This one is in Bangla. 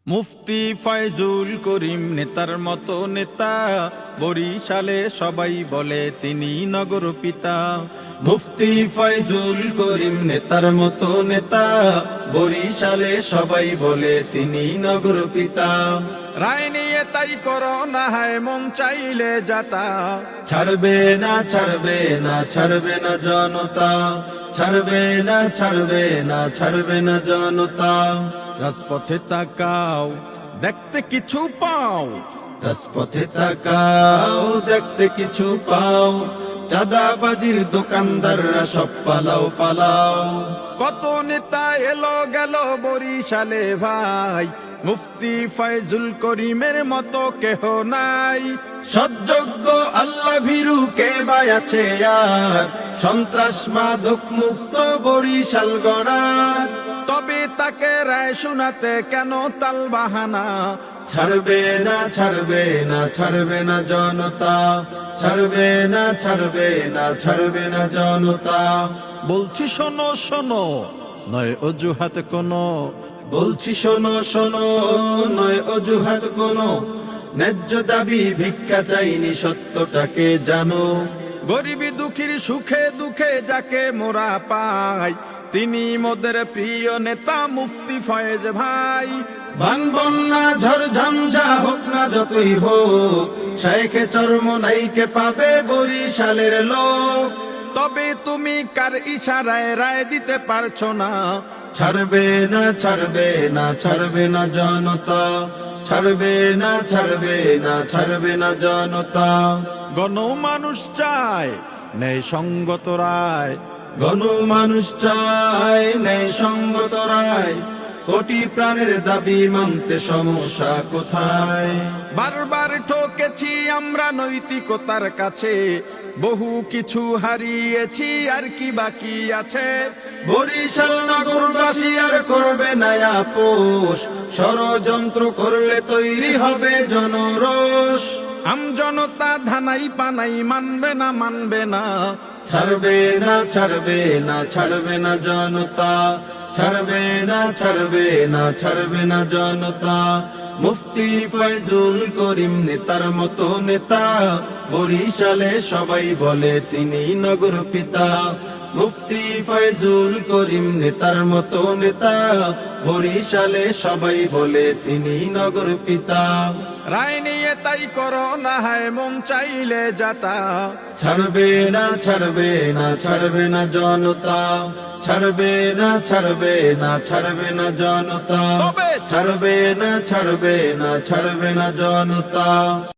মুফতি ফয়জুল করিম নেতার মতো নেতা, বরিশালে সবাই বলে তিনি নগর পিতা। মুফতি ফয়জুল করিম নেতার মতো নেতা, বরিশালে সবাই বলে তিনি নগর পিতা। রায় নিয়ে তাই করো না হায় মন চাইলে যাতা, ছাড়বে না ছাড়বে না ছাড়বে না জনতা, ছাড়বে না ছাড়বে না ছাড়বে না জনতা। রাজপথে তাকাও দেখতে কিছু পাও, রাজপথে তাকাও দেখতে কিছু পাও, চাঁদাবাজির দোকানদাররা সব পালাও পালাও। কত নেতা এলো গেল বরিশালে ভাই, মুফতি ফয়জুল করিমের মতো কেহ নাই। সৎযোগ্য আল্লাহ ভীরু কে ভাই আছে আর, সন্ত্রাস মাদক মুক্ত বরিশাল গড়ার। তবে তাকে রায় শোনাতে কেন তাল বাহানা, ছাড়বে না ছাড়বে না ছাড়বে না জনতা, ছাড়বে না ছাড়বে না ছাড়বে না জনতা। বলছি শোনো শোনো নয় অজুহাত কোনো, বলছি শোনো শোনো নয় অজুহাত কোনো, ন্যায্য দাবি ভিক্ষা চাইনি সত্যটাকে জানো। গরিবী দুঃখীর সুখে দুঃখে যাকে মোরা পাই, তিনি মোদের প্রিয় নেতা মুফতি ফয়েজ ভাই। বান বন্যা ঝড় ঝঞ্ঝা হোক না যতই হোক, শাইখে চরমোনাইকে পাবে বরিশালের লোক। তবে তুমি কার ইশারায় রায় দিতে পারছো না, ছাড়বে না ছাড়বে না ছাড়বে না জনতা, ছাড়বে না ছাড়বে না ছাড়বে না জনতা। গণমানুষ চায় ন্যায় সঙ্গত রায়, গণমানুষ চায় ন্যায় সঙ্গত রায়, কোটি প্রাণের দাবি মানতে সমস্যা কোথায়। বারবার ঠকেছি আমরা নৈতিকতার কাছে, বহু কিছু হারিয়েছি আর কি বাকি আছে। বরিশাল নগরবাসী আর করবে না আপোষ, ষড়যন্ত্র করলে তৈরি হবে জনরোষ। আমজনতা ধানাই পানাই মানবে না মানবে না, ছাড়বে না ছাড়বে না ছাড়বে না জনতা, ছাড়বে না ছাড়বে না ছাড়বে না জনতা। মুফতি ফয়জুল করিম নেতার মতো নেতা, বরিশালে সবাই বলে তিনি নগর পিতা। মুফতি ফয়জুল করিম নেতার মতো নেতা, বরিশালে সবাই বলে তিনি নগর পিতা। রায় নিয়ে তাই করো না হায় মন চাইলে যাতা, ছাড়বে না ছাড়বে না ছাড়বে না জনতা, ছাড়বে না ছাড়বে না ছাড়বে না জনতা, ছাড়বে না ছাড়বে না ছাড়বে না জনতা।